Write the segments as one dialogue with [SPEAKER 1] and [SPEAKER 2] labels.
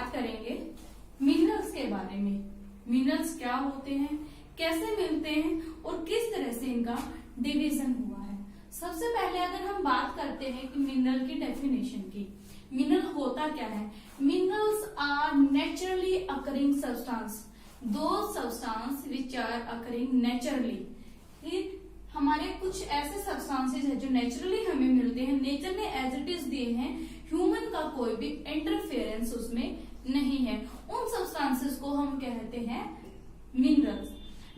[SPEAKER 1] बात करेंगे मिनरल्स के बारे में। मिनरल्स क्या होते हैं, कैसे मिलते हैं और किस तरह से इनका डिवीजन हुआ है। सबसे पहले अगर हम बात करते हैं कि मिनरल की डेफिनेशन की, मिनरल होता क्या है। Minerals are naturally occurring substance, the substance which are occurring naturally. हमारे कुछ ऐसे सब्सटेंसेस है जो नेचुरली हमें मिलते हैं, नेचर ने एज इट इज दिए हैं, ह्यूमन का कोई भी इंटरफेरेंस उसमें नहीं है। उन सब्सटेंसेस को हम कहते हैं minerals.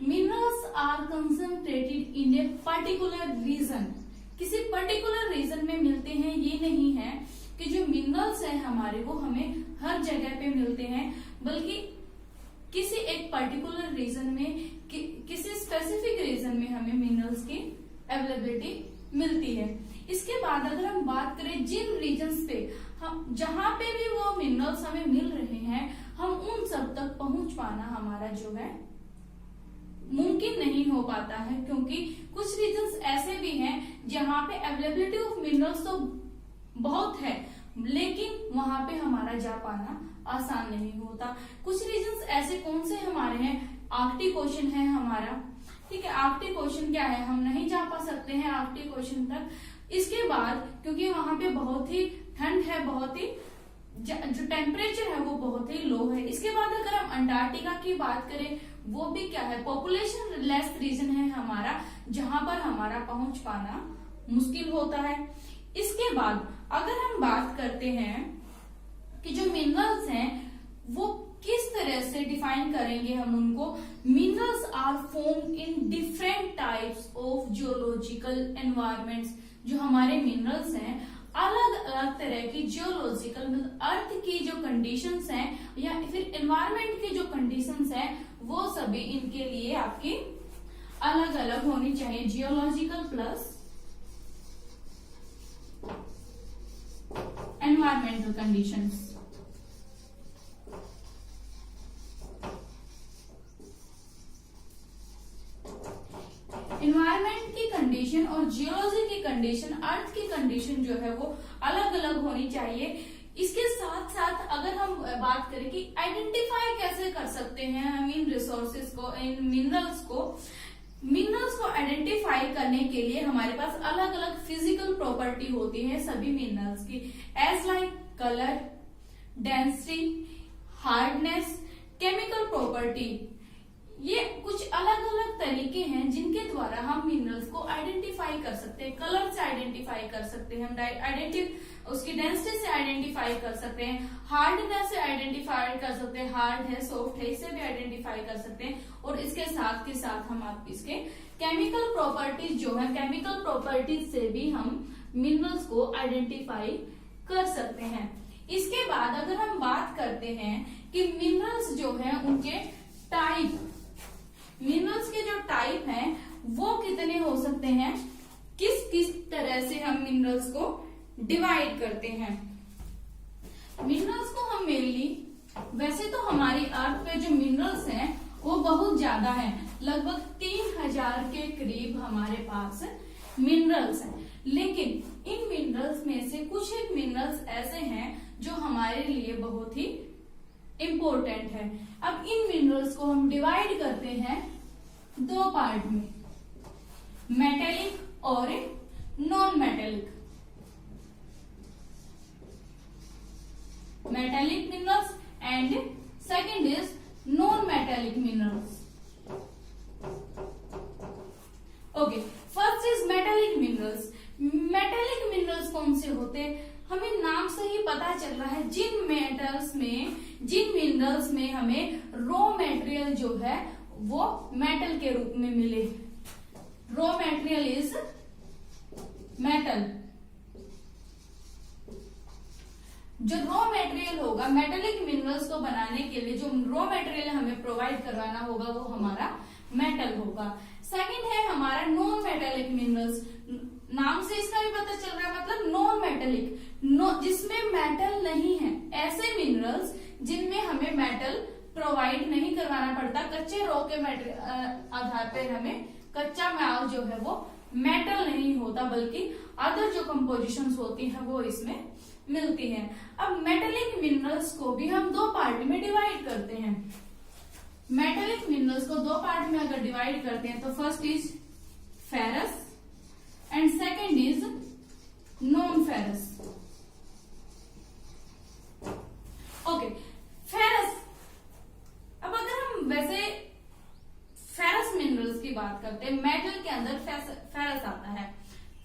[SPEAKER 1] Minerals are concentrated in a particular region, किसी पर्टिकुलर रीजन में मिलते हैं। ये नहीं है कि जो मिनरल्स है हमारे वो हमें हर जगह पे मिलते हैं, बल्कि किसी एक पर्टिकुलर रीजन में, किसी स्पेसिफिक रीजन में हमें मिनरल्स की अवेलेबिलिटी मिलती है। इसके बाद अगर हम बात करें जिन रीजन्स पे हम, जहां पे भी वो मिनरल्स हमें मिल रहे हैं, हम उन सब तक पहुंच पाना हमारा जो है मुमकिन नहीं हो पाता है, क्योंकि कुछ रीजन्स ऐसे भी हैं जहां पे अवेलेबिलिटी ऑफ मिनरल्स तो बहुत है, लेकिन वहां पे हमारा जा पाना आसान नहीं होता। कुछ रीजन्स ऐसे कौन से हमारे हैं, आर्कटिक ओशन है हमारा, ठीक है। आर्कटिक ओशन क्या है, हम नहीं जा पा सकते हैं आर्कटिक ओशन तक। इसके बाद क्योंकि वहां पे बहुत ही ठंड है, बहुत ही जो टेम्परेचर है वो बहुत ही लो है। इसके बाद अगर हम अंटार्कटिका की बात करें, वो भी क्या है, पॉपुलेशन लेस रीजन है हमारा, जहां पर हमारा पहुंच पाना मुश्किल होता है। इसके बाद अगर हम बात करते हैं कि जो मिनरल्स हैं वो किस तरह से डिफाइन करेंगे हम उनको। Minerals are formed in different types of geological environments. जो हमारे मिनरल्स हैं अलग अलग तरह की जियोलॉजिकल, मतलब अर्थ की जो कंडीशंस हैं या फिर एनवायरमेंट की जो कंडीशंस हैं, वो सभी इनके लिए आपकी अलग अलग होनी चाहिए। Geological plus environmental conditions. Environment की कंडीशन और जियोलॉजी की कंडीशन, अर्थ की कंडीशन जो है वो अलग अलग होनी चाहिए। इसके साथ साथ अगर हम बात करें कि आइडेंटिफाई कैसे कर सकते हैं हम इन रिसोर्सेज को, इन मिनरल्स को आइडेंटिफाई करने के लिए हमारे पास अलग अलग फिजिकल प्रॉपर्टी होती है सभी मिनरल्स की, as like colour, density, hardness, chemical property. ये कुछ अलग अलग तरीके हैं जिनके द्वारा हम मिनरल्स को आइडेंटिफाई कर सकते हैं। कलर से आइडेंटिफाई कर सकते हैं हम, उसकी डेंसिटी से आइडेंटिफाई कर सकते हैं, हार्डनेस से आइडेंटिफाई कर सकते हैं, हार्ड है, सॉफ्ट है, इसे भी आइडेंटिफाई कर सकते हैं। और इसके साथ के साथ हम आप इसके केमिकल प्रॉपर्टीज जो है, केमिकल प्रॉपर्टीज से भी हम मिनरल्स को आइडेंटिफाई कर सकते हैं। इसके बाद अगर हम बात करते हैं कि मिनरल्स जो है उनके टाइप, मिनरल्स के जो टाइप हैं वो कितने हो सकते हैं, किस किस तरह से हम मिनरल्स को डिवाइड करते हैं। मिनरल्स को हम मेनली, वैसे तो हमारी अर्थ पे जो मिनरल्स हैं वो बहुत ज्यादा हैं, लगभग 3000 के करीब हमारे पास मिनरल्स हैं। लेकिन इन मिनरल्स में से कुछ एक मिनरल्स ऐसे हैं जो हमारे लिए बहुत ही इंपॉर्टेंट है। अब इन मिनरल्स को हम डिवाइड करते हैं दो पार्ट में, मेटेलिक और non metallic. Metallic minerals and second is non metallic minerals. Okay, first is metallic minerals. Metallic minerals कौन से होते हैं, हमें नाम से ही पता चल रहा है, जिन मिनरल्स में हमें रॉ मटेरियल जो है वो मेटल के रूप में मिले। Raw material is metal. जो रॉ मटेरियल होगा, मेटेलिक मिनरल्स को बनाने के लिए जो रॉ मटेरियल हमें प्रोवाइड करवाना होगा वो हमारा मेटल होगा। सेकंड है हमारा नॉन मेटेलिक मिनरल्स। नाम से इसका भी पता चल रहा है, मतलब नॉन मेटेलिक, जिसमें मेटल नहीं है, ऐसे मिनरल्स जिनमें हमें मेटल प्रोवाइड नहीं करवाना पड़ता, कच्चे रॉ के आधार पर हमें कच्चा माल जो है वो मेटल नहीं होता, बल्कि अदर जो कंपोजिशंस होती है वो इसमें मिलती हैं। अब मेटेलिक मिनरल्स को भी हम दो पार्ट में डिवाइड करते हैं। मेटेलिक मिनरल्स को दो पार्ट में अगर डिवाइड करते हैं तो first is ferrous and second is non ferrous. Okay, ferrous. अब अगर हम वैसे फेरस मिनरल्स की बात करते हैं, मेटल के अंदर फेरस आता है।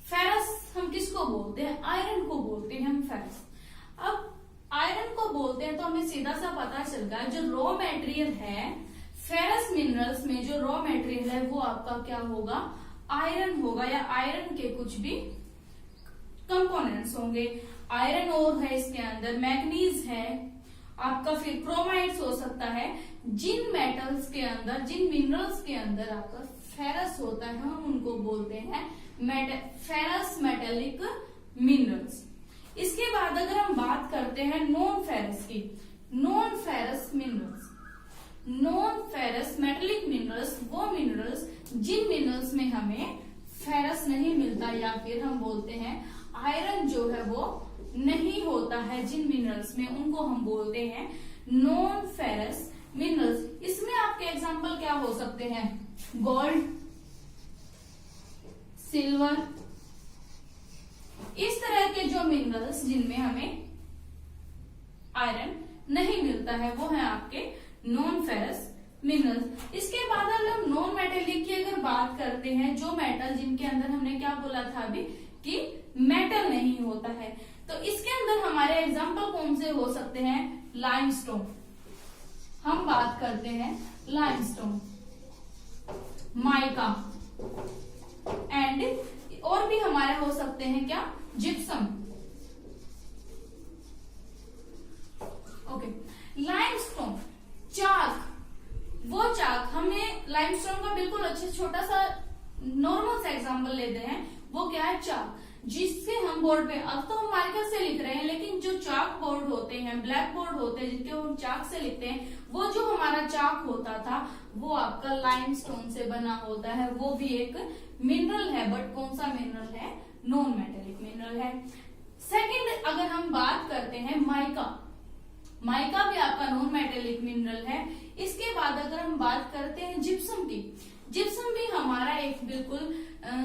[SPEAKER 1] फेरस हम किसको बोलते हैं? आयरन को बोलते हैं हम फेरस। अब आयरन को बोलते हैं तो हमें सीधा सा पता चलता है जो रॉ मटेरियल है फेरस मिनरल्स में, जो रॉ मटेरियल है वो आपका क्या होगा? आयरन होगा, या आयरन के कुछ भी कंपोनेंट्स होंगे। आयरन ओर है इसके अंदर, मैग्नीज है आपका, फिर क्रोमाइड्स हो सकता है। जिन मेटल्स के अंदर, जिन मिनरल्स के अंदर आपका फेरस होता है हम उनको बोलते हैं फेरस मेटेलिक मिनरल्स। इसके बाद अगर हम बात करते हैं नॉन फेरस की, non ferrous minerals, non ferrous metallic minerals वो मिनरल्स जिन मिनरल्स में हमें फेरस नहीं मिलता, या फिर हम बोलते हैं आयरन जो है वो नहीं होता है जिन मिनरल्स में, उनको हम बोलते हैं नॉन फेरस मिनरल्स। इसमें आपके एग्जांपल क्या हो सकते हैं? गोल्ड, सिल्वर, इस तरह के जो मिनरल्स जिनमें हमें आयरन नहीं मिलता है वो है आपके नॉन फेरस मिनरल्स। इसके बाद अगर हम नॉन मेटेलिक की अगर बात करते हैं, जो मेटल जिनके अंदर हमने क्या बोला था अभी कि मेटल नहीं होता है, तो इसके अंदर हमारे एग्जांपल कौन से हो सकते हैं? लाइमस्टोन, हम बात करते हैं लाइमस्टोन, माइका, एंड और भी हमारे हो सकते हैं क्या? जिप्सम। ओके, लाइमस्टोन, चाक, वो चाक, हमें लाइमस्टोन का बिल्कुल अच्छे छोटा सा नॉर्मल सा एग्जांपल लेते हैं, वो क्या है? चाक, जिससे हम बोर्ड पे, अब तो हम मार्कर से लिख रहे हैं, लेकिन जो चाक बोर्ड होते हैं, ब्लैक बोर्ड होते हैं जिनके हम चाक से लिखते हैं, वो जो हमारा चाक होता था वो आपका लाइमस्टोन से बना होता है। वो भी एक मिनरल है, बट कौन सा मिनरल है? नॉन मेटेलिक मिनरल है। सेकंड अगर हम बात करते हैं माइका, माइका भी आपका नॉन मेटेलिक मिनरल है। इसके बाद अगर हम बात करते हैं जिप्सम की, जिप्सम भी हमारा एक बिल्कुल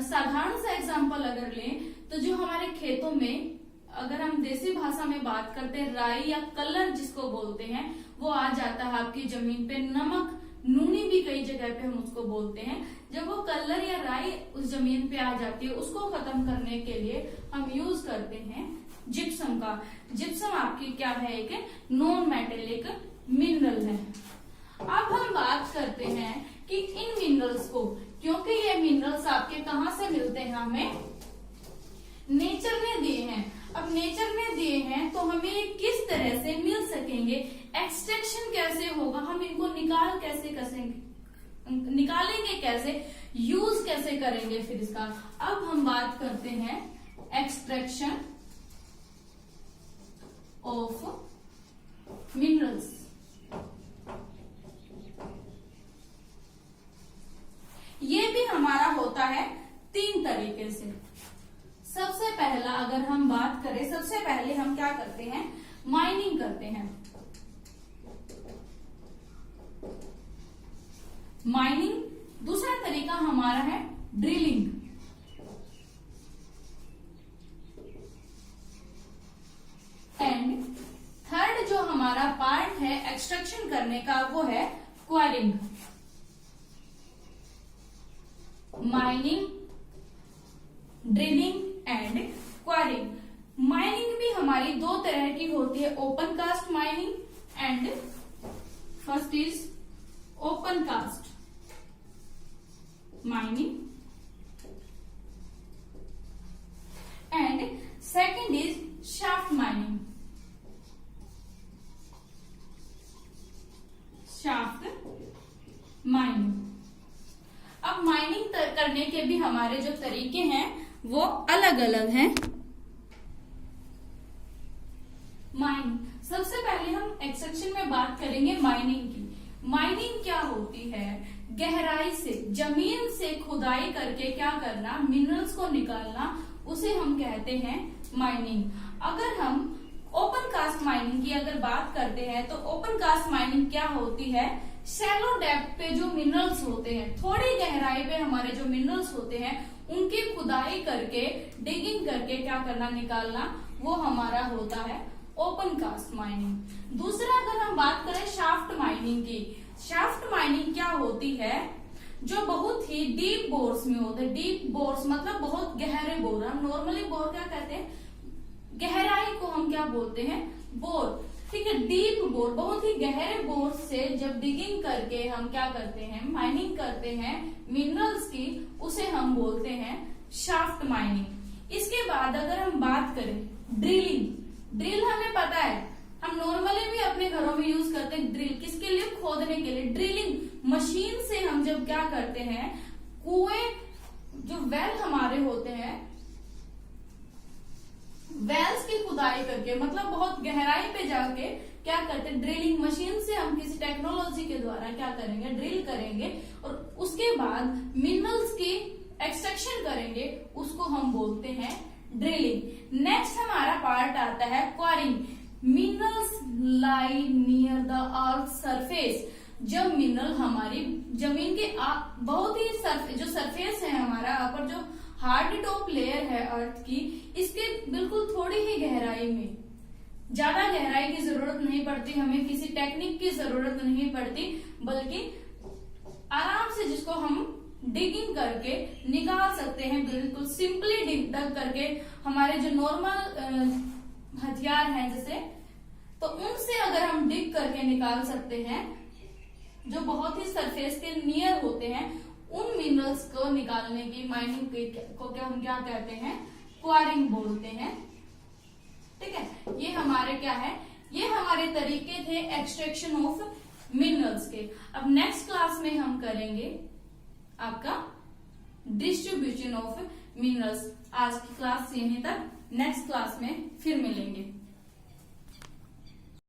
[SPEAKER 1] साधारण सा एग्जांपल अगर लें तो जो हमारे खेतों में, अगर हम देसी भाषा में बात करते हैं, राई या कलर जिसको बोलते हैं, वो आ जाता है आपकी जमीन पे। नमक, नूनी भी कई जगह पे हम उसको बोलते हैं। जब वो कलर या राई उस जमीन पे आ जाती है, उसको खत्म करने के लिए हम यूज करते हैं जिप्सम का। जिप्सम आपकी क्या है? एक नॉन मेटेलिक मिनरल है। अब हम बात करते हैं कि इन मिनरल्स को, क्योंकि ये मिनरल्स आपके कहाँ से मिलते हैं? हमें नेचर ने दिए हैं। अब नेचर ने दिए हैं तो हमें ये किस तरह से मिल सकेंगे? एक्सट्रैक्शन कैसे होगा? हम इनको निकालेंगे कैसे? यूज कैसे करेंगे फिर इसका? अब हम बात करते हैं एक्सट्रैक्शन ऑफ मिनरल्स। ये भी हमारा होता है तीन तरीके से। सबसे पहला अगर हम बात करें, सबसे पहले हम क्या करते हैं? माइनिंग करते हैं। माइनिंग। दूसरा तरीका हमारा है ड्रिलिंग। एंड थर्ड जो हमारा पार्ट है एक्सट्रैक्शन करने का वो है quarrying. Mining, drilling and quarrying. Mining भी हमारी दो तरह की होती है, open cast mining and first is open cast mining and second is shaft mining. Shaft mining. अब माइनिंग करने के भी हमारे जो तरीके हैं वो अलग अलग हैं। माइनिंग, सबसे पहले हम एक्सट्रैक्शन में बात करेंगे माइनिंग की। माइनिंग क्या होती है? गहराई से, जमीन से खुदाई करके क्या करना, मिनरल्स को निकालना, उसे हम कहते हैं माइनिंग। अगर हम ओपन कास्ट माइनिंग की अगर बात करते हैं तो ओपन कास्ट माइनिंग क्या होती है, शैलो डेप्थ पे जो मिनरल्स होते हैं, थोड़ी गहराई पे हमारे जो मिनरल्स होते हैं उनकी खुदाई करके, डिगिंग करके क्या करना, निकालना, वो हमारा होता है ओपन कास्ट माइनिंग। दूसरा अगर हम बात करें शाफ्ट माइनिंग की, शाफ्ट माइनिंग क्या होती है, जो बहुत ही डीप बोर्स में होते हैं। डीप बोर्स मतलब बहुत गहरे बोर। हम नॉर्मली बोर क्या कहते हैं, गहराई को हम क्या बोलते हैं, बोर, ठीक है। डीप बोर, बहुत ही गहरे बोर से जब डिगिंग करके हम क्या करते हैं, माइनिंग करते हैं मिनरल्स की, उसे हम बोलते हैं शाफ्ट माइनिंग। इसके बाद अगर हम बात करें ड्रिलिंग, ड्रिल हमें पता है, हम नॉर्मली भी अपने घरों में यूज करते हैं ड्रिल, किसके लिए, खोदने के लिए। ड्रिलिंग मशीन से हम जब क्या करते हैं, कुएं, जो वेल हमारे होते हैं, वेल्स की खुदाई करके, मतलब बहुत गहराई पे जाके क्या करते हैं, ड्रिलिंग मशीन से हम किसी टेक्नोलॉजी के द्वारा क्या करेंगे, ड्रिल करेंगे और उसके बाद मिनरल्स की एक्सट्रैक्शन करेंगे, उसको हम बोलते हैं ड्रिलिंग। नेक्स्ट हमारा पार्ट आता है quarrying. Minerals lie near the earth surface. जब मिनरल हमारी जमीन के बहुत ही जो सरफेस है हमारा, अपर जो हार्ड टॉप लेयर है अर्थ की, इसके बिल्कुल थोड़ी ही गहराई में, ज्यादा गहराई की जरूरत नहीं पड़ती, हमें किसी टेक्निक की जरूरत नहीं पड़ती, बल्कि आराम से जिसको हम डिगिंग करके निकाल सकते हैं, बिल्कुल सिंपली डिग करके। हमारे जो नॉर्मल हथियार हैं जैसे, तो उनसे अगर हम डिग करके निकाल सकते हैं, जो बहुत ही सरफेस के नियर होते हैं, उन मिनरल्स को निकालने की माइनिंग को क्या हम क्या कहते हैं, क्वारिंग बोलते हैं, ठीक है। ये हमारे क्या है, ये हमारे तरीके थे एक्सट्रैक्शन ऑफ मिनरल्स के। अब नेक्स्ट क्लास में हम करेंगे आपका डिस्ट्रीब्यूशन ऑफ मिनरल्स। आज की क्लास यहीं तक, नेक्स्ट क्लास में फिर मिलेंगे।